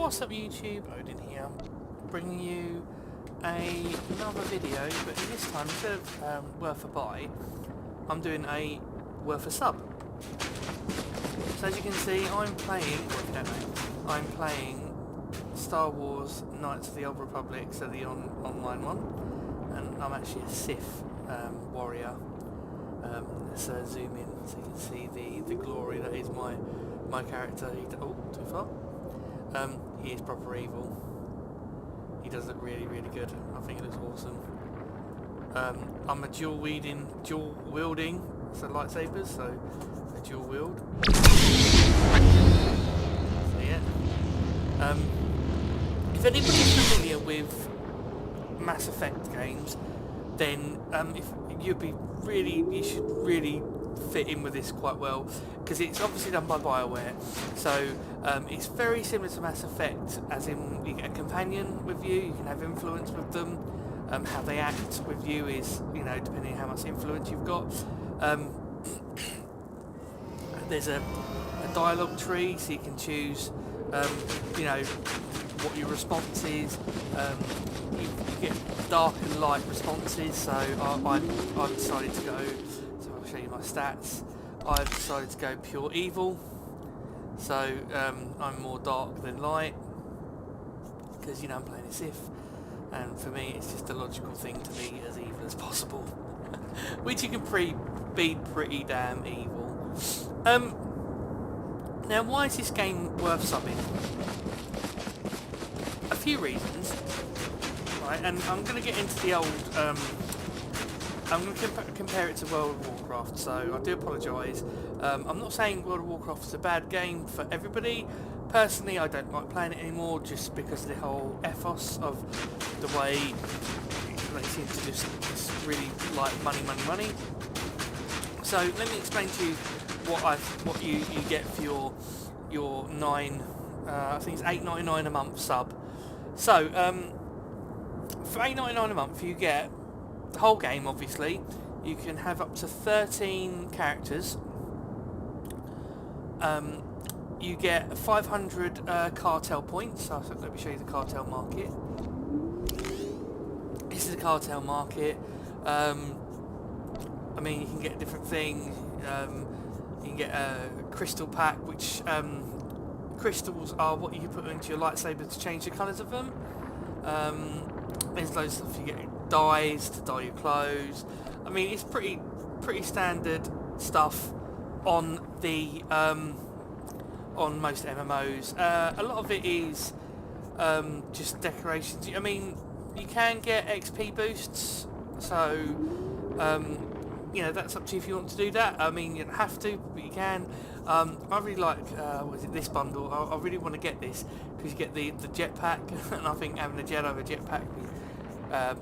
What's up YouTube, Odin here, bringing you another video, but this time instead of Worth a Buy, I'm doing a Worth a Sub. So as you can see, I'm playing, well, if you don't know, I'm playing Star Wars Knights of the Old Republic, so the online one, and I'm actually a Sith warrior. Let's zoom in so you can see the glory that is my character. Oh, too far. He is proper evil. He does look really, really good. I think it looks awesome. I'm a dual wielding, so lightsabers, so a dual wield. So yeah. If anybody's familiar with Mass Effect games, then you should really fit in with this quite well, because it's obviously done by BioWare, so it's very similar to Mass Effect, as in you get a companion with you, you can have influence with them. How they act with you is, depending on how much influence you've got. There's a dialogue tree, so you can choose what your response is. You get dark and light responses, so I've decided to go, so I'll show you my stats. I've decided to go pure evil, so I'm more dark than light, because I'm playing a Sith, and for me it's just a logical thing to be as evil as possible, which you can be pretty damn evil. Now, why is this game worth subbing? A few reasons, right? And I'm going to get into the old. I'm going to compare it to World of Warcraft, so I do apologise. I'm not saying World of Warcraft is a bad game for everybody. Personally, I don't like playing it anymore, just because of the whole ethos of the way they seem to just really like money. So let me explain to you what you get for your I think it's $8.99 a month sub. So for $8.99 a month you get the whole game. Obviously you can have up to 13 characters. You get 500 cartel points. So let me show you the cartel market. This is the cartel market. I mean, you can get different things. You can get a crystal pack, which crystals are what you can put into your lightsaber to change the colours of them. There's loads of stuff. You get dyes to dye your clothes. I mean, it's pretty standard stuff on the on most MMOs. A lot of it is just decorations. I mean, you can get XP boosts, so that's up to you if you want to do that. I mean, you don't have to, but you can. I really like this bundle. I really want to get this because you get the jetpack, and I think having a Jedi with a jetpack, a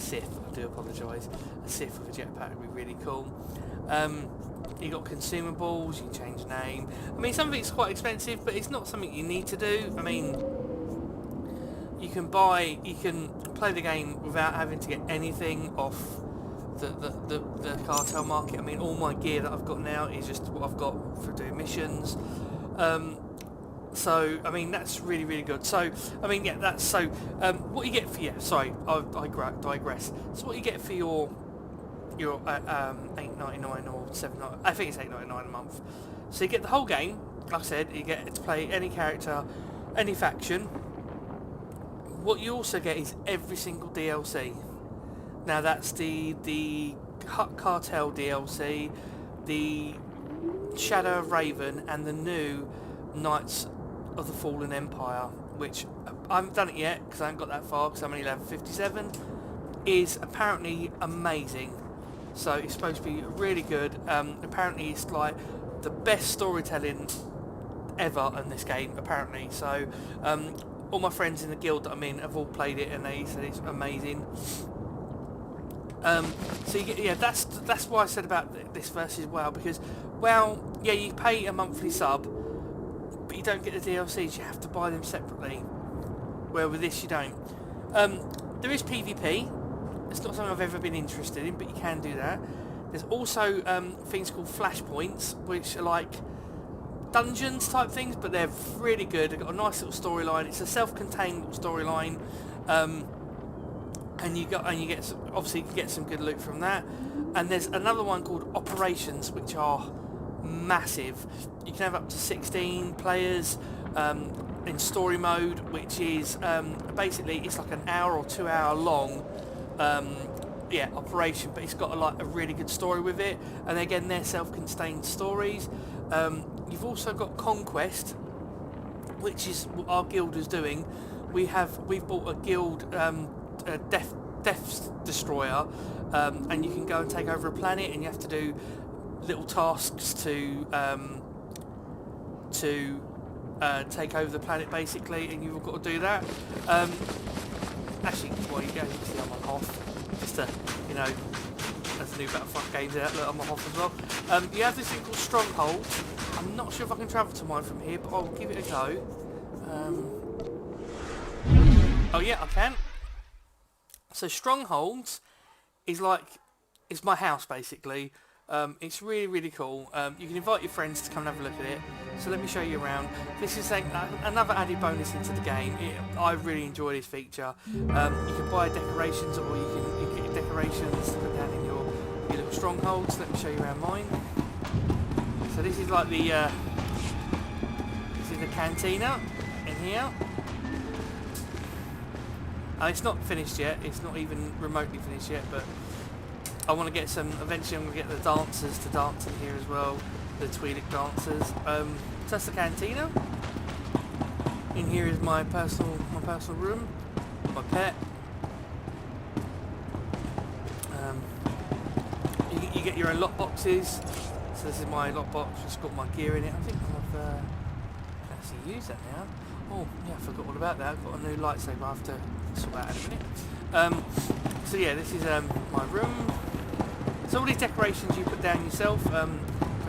Sith. I do apologise. A Sith with a jetpack would be really cool. You got consumables. You can change name. I mean, some of it's quite expensive, but it's not something you need to do. I mean, you can play the game without having to get anything off the cartel market. I mean, all my gear that I've got now is just what I've got for doing missions. So I mean, that's really, really good. So I mean, yeah, that's so. What you get for I digress. So what you get for your $8.99 or $7.99? I think it's $8.99 a month. So you get the whole game. Like I said, you get to play any character, any faction. What you also get is every single DLC. Now that's the Cartel DLC, the Shadow of Raven, and the new Knights of the Fallen Empire, which I haven't done it yet because I haven't got that far because I'm only level 57, is apparently amazing. So it's supposed to be really good. Apparently it's like the best storytelling ever in this game, apparently. So all my friends in the guild that I'm in have all played it and they said it's amazing. So you get, that's why I said about this versus WoW, because WoW, you pay a monthly sub, but you don't get the DLCs. You have to buy them separately. Where with this you don't. There is PvP. It's not something I've ever been interested in, but you can do that. There's also things called flashpoints, which are like dungeons type things, but they're really good. They've got a nice little storyline. It's a self-contained little storyline, and you get some, obviously you can get some good loot from that. And there's another one called Operations, which are massive. You can have up to 16 players in story mode, which is basically it's like an hour or 2 hour long operation, but it's got a really good story with it. And again, they're self-contained stories. You've also got Conquest, which is what our guild is doing. We've bought a guild Death Destroyer, and you can go and take over a planet, and you have to do little tasks to take over the planet basically, and you've got to do that. Actually, well, you can see I'm on off, just to, you know, as the new Battlefront game's out, look, I'm on off as well. You have this thing called Strongholds. I'm not sure if I can travel to mine from here, but I'll give it a go. Oh yeah, I can. So Strongholds is it's my house basically. It's really, really cool. You can invite your friends to come and have a look at it. So let me show you around. This is another added bonus into the game. I really enjoy this feature. You can buy decorations, or you can get decorations to put down in your little strongholds. Let me show you around mine. So this is like the cantina in here. It's not finished yet. It's not even remotely finished yet, but I want to get some. Eventually, I'm going to get the dancers to dance in here as well, the Twi'lek dancers. So that's the cantina. In here is my personal room, my pet. You get your own lock boxes. So this is my lock box. It's got my gear in it. I think I've actually used that now. Oh yeah, I forgot all about that. I've got a new lightsaber. I have to sort that out in a minute. So yeah, this is my room. So all these decorations you put down yourself. I'll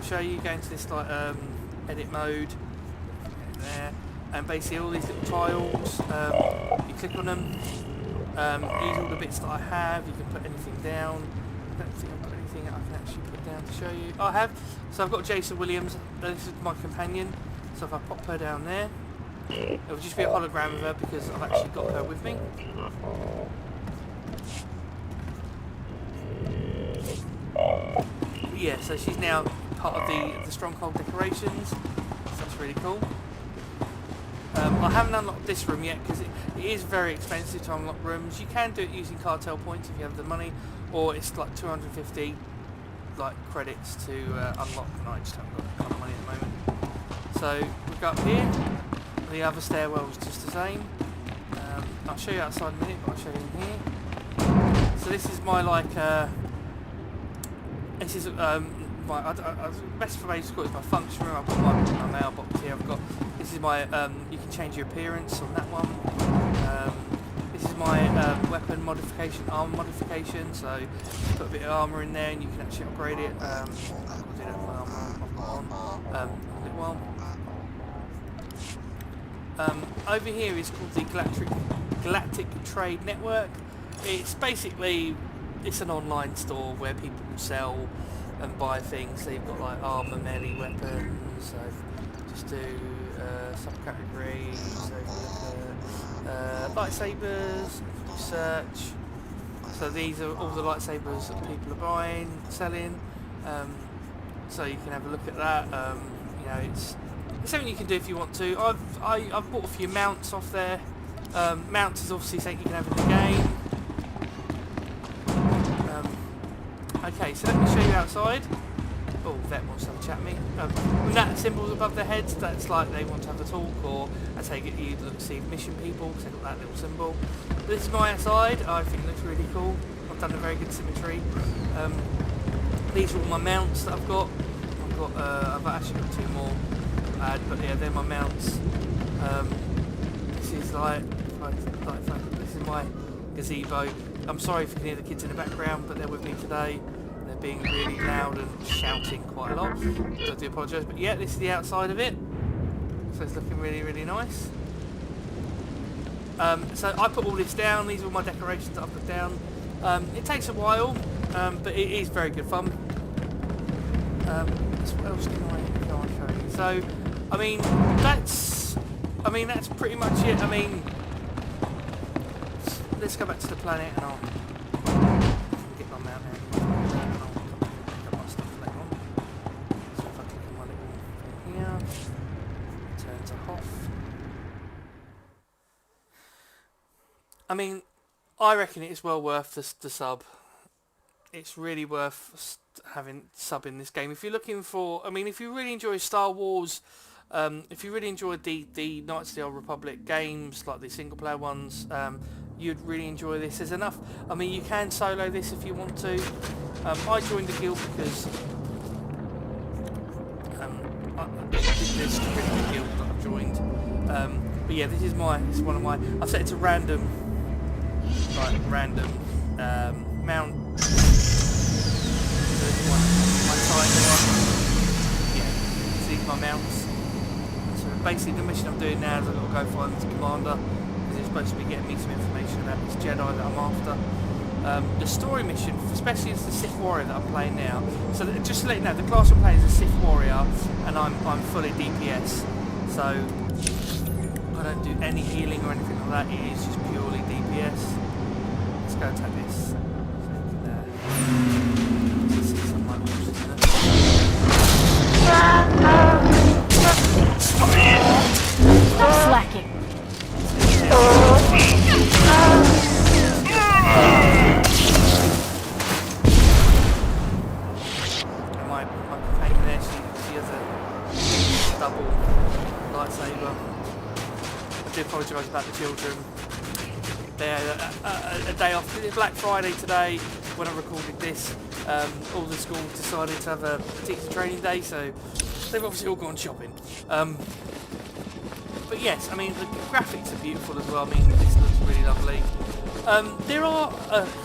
show you. Go into this edit mode there, and basically all these little tiles. You click on them. These are all the bits that I have. You can put anything down. I don't think I've got anything that I can actually put down to show you. Oh, I have. So I've got Jason Williams. This is my companion. So if I pop her down there, it will just be a hologram of her because I've actually got her with me. But yeah, so she's now part of the Stronghold decorations. So that's really cool. I haven't unlocked this room yet because it is very expensive to unlock rooms. You can do it using cartel points if you have the money, or it's like 250 credits to unlock, and I just haven't got that kind of money at the moment. So we go up here. The other stairwell is just the same. I'll show you outside in a minute, but I'll show you in here. So this is my this is my best for me to call it my function room. I've got my mailbox here. This is my you can change your appearance on that one. This is my weapon modification, armor modification. So you put a bit of armor in there, and you can actually upgrade it. I'll do that with my armor I've got on a little while. Over here is called the Galactic Trade Network. It's basically an online store where people sell and buy things. So you've got like armor, melee weapons. So just do subcategories. So lightsabers. Search. So these are all the lightsabers that people are buying, selling. So you can have a look at that. You know, it's something you can do if you want to. I've bought a few mounts off there. Mounts is obviously something you can have in the game. Okay, so let me show you outside. Oh, Vet wants to have a chat with me. With that symbols above their heads, that's like they want to have a talk, or that's how you get you to see mission people, because they've got that little symbol. This is my outside. I think it looks really cool. I've done a very good symmetry. These are all my mounts that I've got. I've actually got two more. But yeah, they're my mounts. This is this is my gazebo. I'm sorry if you can hear the kids in the background, but they're with me today. They're being really loud and shouting quite a lot. So I do apologise. But yeah, this is the outside of it. So it's looking really, really nice. So I put all this down. These are all my decorations that I put down. It takes a while, but it is very good fun. What else can I show you? So I mean, that's pretty much it. I mean, let's go back to the planet and I'll get my mount out and I'll pick up my stuff later on. So if I click on my little thing here, turn to off. I mean, I reckon it is well worth the sub. It's really worth having sub in this game. If you're looking for, I mean, if you really enjoy Star Wars, if you really enjoy the Knights of the Old Republic games, like the single player ones, you'd really enjoy this. There's enough. I mean, you can solo this if you want to. I joined the guild because there's a really good guild that I've joined. But yeah, this is one of my. I've set it to random, like random mount. My title. Yeah, see my mounts. So basically, the mission I'm doing now is I've got to go find this commander. He's supposed to be getting me some information about this Jedi that I'm after. The story mission, especially as the Sith Warrior that I'm playing now. So just to let you know, the class I'm playing is a Sith Warrior, and I'm fully DPS. So I don't do any healing or anything like that. It is just purely DPS. Let's go attack this. See some light bulbs in there. Stop slacking. My companion there, she has a double lightsaber. I do apologise about the children. They're a day off. It's Black Friday today when I recorded this. All the schools decided to have a teacher training day, so they've obviously all gone shopping. But yes, I mean, the graphics are beautiful as well. I mean, this looks really lovely. There are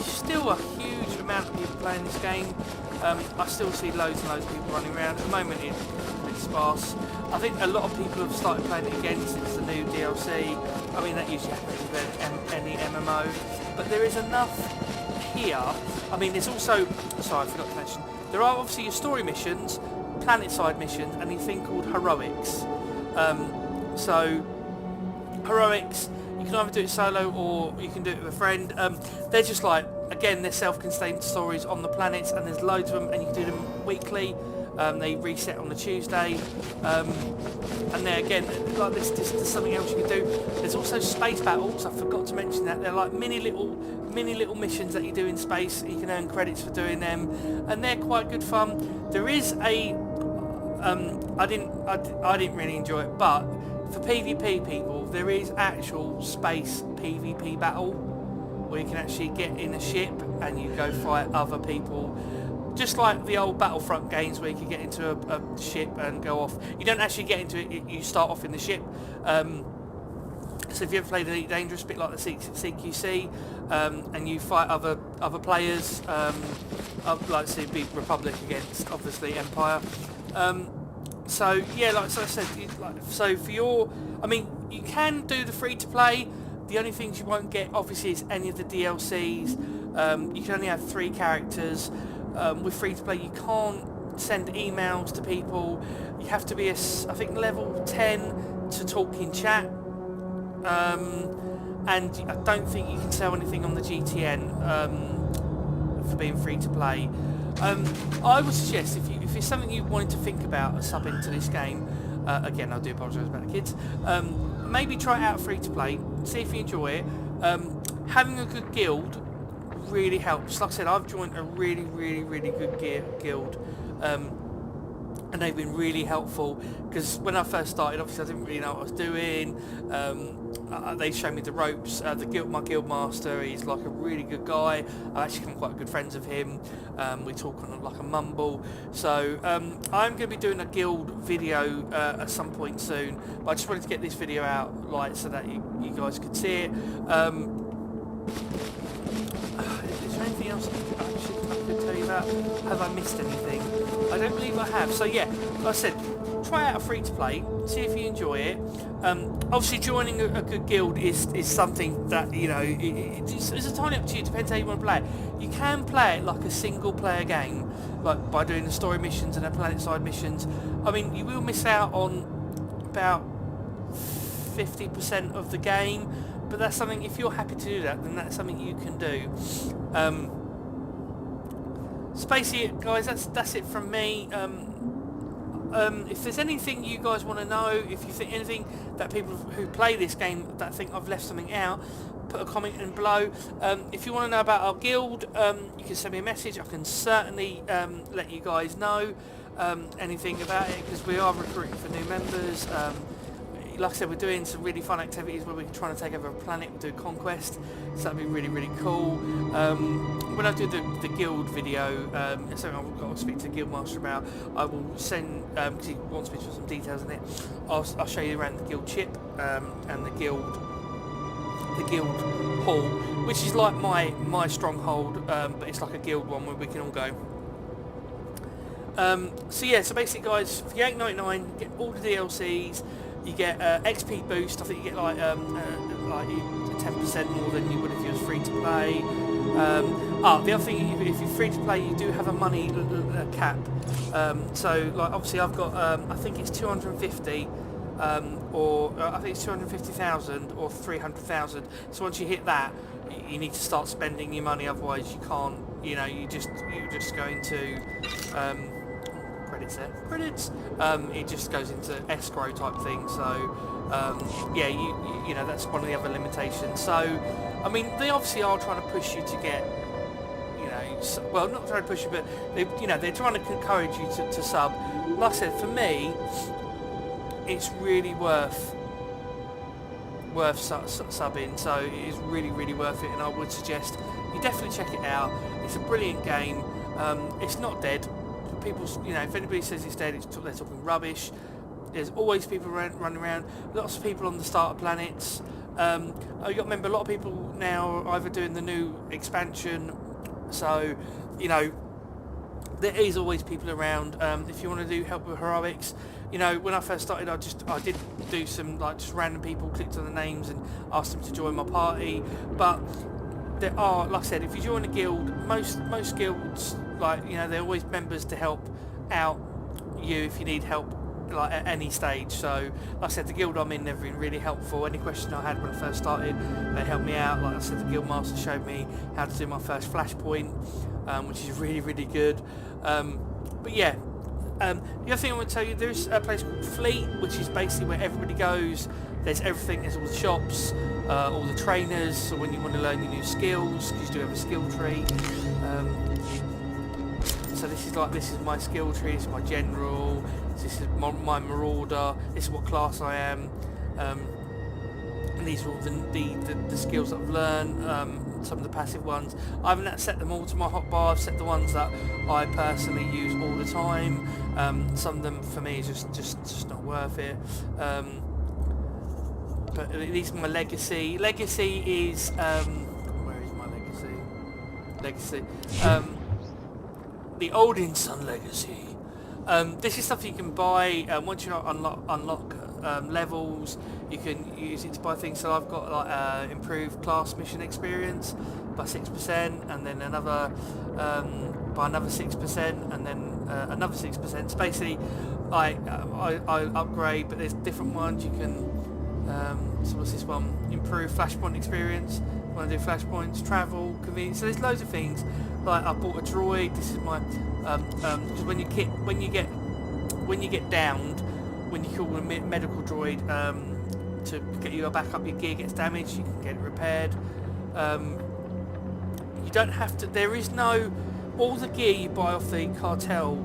still a huge amount of people playing this game. I still see loads and loads of people running around. At the moment, it's pretty sparse. I think a lot of people have started playing it again since the new DLC. I mean, that usually happens with any MMO. But there is enough here. I mean, there's also... Sorry, I forgot to mention. There are obviously your story missions, planet-side missions, and a thing called heroics. So, heroics, you can either do it solo or you can do it with a friend. They're just like, again, they're self-contained stories on the planets, and there's loads of them, and you can do them weekly. They reset on a Tuesday. And there again, like there's something else you can do. There's also space battles. I forgot to mention that. They're like mini little missions that you do in space. You can earn credits for doing them, and they're quite good fun. There is a I didn't really enjoy it, but for PvP people, there is actual space PvP battle where you can actually get in a ship and you go fight other people. Just like the old Battlefront games where you can get into a ship and go off. You don't actually get into it, you start off in the ship. So if you ever played Elite Dangerous, a bit like the CQC, and you fight other players, like say be Republic against obviously Empire. So yeah, like so I said, so for your, I mean, you can do the free to play. The only things you won't get obviously is any of the DLCs. You can only have 3 characters. With free to play, you can't send emails to people. You have to be I think level 10 to talk in chat. And I don't think you can sell anything on the GTN for being free to play. I would suggest if it's something you wanted to think about a sub into this game, again I do apologise about the kids, maybe try it out free to play, see if you enjoy it. Having a good guild really helps. Like I said, I've joined a really good guild, and they've been really helpful, because when I first started, obviously I didn't really know what I was doing. They showed me the ropes. My guild master, he's like a really good guy. I actually become quite good friends of him. We talk on like a mumble. So I'm going to be doing a guild video at some point soon, but I just wanted to get this video out like so that you guys could see it. Is there anything else I could tell you about? Have I missed anything? I don't believe I have. So yeah, like I said, try out a free to play, see if you enjoy it. Obviously joining a good guild is something that, you know, it's entirely up to you, depends how you want to play it. You can play it like a single player game, like by doing the story missions and the planet side missions. I mean, you will miss out on about 50% of the game, but that's something, if you're happy to do that, then that's something you can do. So basically, guys, that's it from me. If there's anything you guys want to know, if you think anything that people who play this game that think I've left something out, put a comment in below. If you want to know about our guild, you can send me a message. I can certainly let you guys know anything about it, because we are recruiting for new members. Like I said, we're doing some really fun activities where we're trying to take over a planet. We'll do conquest, so that'd be really, really cool. When I do the guild video, it's something I've got to speak to the guild master about. I will send, because he wants me to put some details in it, I'll show you around the guild ship and the guild hall, which is like my stronghold, but it's like a guild one where we can all go. So yeah, so basically, guys, for the $8.99, you get all the DLCs. You get XP boost. I think you get like 10% more than you would if you was free to play. The other thing, if you're free to play, you do have a money cap. So like obviously I've got I think it's 250, or I think it's 250,000 or 300,000. So once you hit that, you need to start spending your money. Otherwise you can't. You know, you're just going to. Credits. It just goes into escrow type thing. So yeah, you know, that's one of the other limitations. So I mean, they obviously are trying to push you to get, you know, well, not trying to push you, but they're trying to encourage you to sub. Like I said, for me, it's really worth subbing. So it is really, really worth it, and I would suggest you definitely check it out. It's a brilliant game. It's not dead. People, you know, if anybody says it's dead, they're talking rubbish. There's always people running around. Lots of people on the starter planets. You got to remember, a lot of people now are either doing the new expansion. So, you know, there is always people around. If you want to do help with heroics, you know, when I first started, I did do some like just random people, clicked on the names and asked them to join my party. But there are, like I said, if you join a guild, most guilds, like, you know, they're always members to help out you if you need help, like at any stage. So like I said, the guild I'm in, they've been really helpful. Any question I had when I first started, they helped me out. Like I said, the guild master showed me how to do my first flashpoint, which is really, really good. But yeah, the other thing I want to tell you, there's a place called Fleet, which is basically where everybody goes. There's everything, there's all the shops, all the trainers, so when you want to learn your new skills, because you do have a skill tree. So this is my skill tree, this is my general, this is my marauder, this is what class I am, and these are all the skills that I've learned, some of the passive ones. I haven't set them all to my hotbar. I've set the ones that I personally use all the time. Some of them for me is just not worth it. But these are my legacy. Legacy is where is my legacy? The Odin Sun Legacy. This is stuff you can buy once you unlock levels. You can use it to buy things. So I've got like improved class mission experience by 6%, and then another by another 6%, and then another 6%. So basically, I upgrade, but there's different ones you can. So what's this one? Improve flashpoint experience. Want to do flashpoints, travel, convenience. So there's loads of things. Like I bought a droid. This is my because when you get downed, when you call a medical droid to get you back up, your gear gets damaged. You can get it repaired. You don't have to. There is no. All the gear you buy off the cartel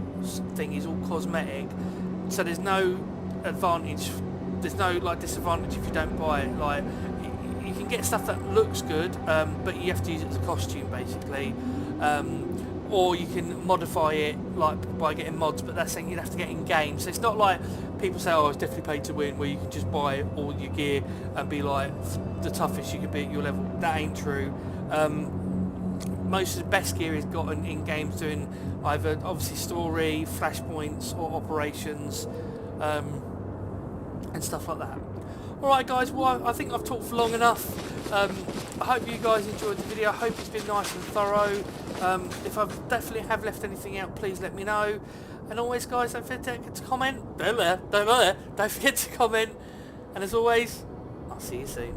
thing is all cosmetic. So there's no advantage. There's no like disadvantage if you don't buy it. Like you can get stuff that looks good, but you have to use it as a costume basically, or you can modify it like by getting mods. But that's saying you'd have to get in game. So it's not like people say, "Oh, it's definitely pay to win," where you can just buy all your gear and be like the toughest you can be at your level. That ain't true. Most of the best gear is gotten in games doing either obviously story, flashpoints, or operations. And stuff like that. Alright guys, well I think I've talked for long enough. I hope you guys enjoyed the video. I hope it's been nice and thorough. If I definitely have left anything out, please let me know. And always, guys, don't forget to comment. Don't forget to comment. And as always, I'll see you soon.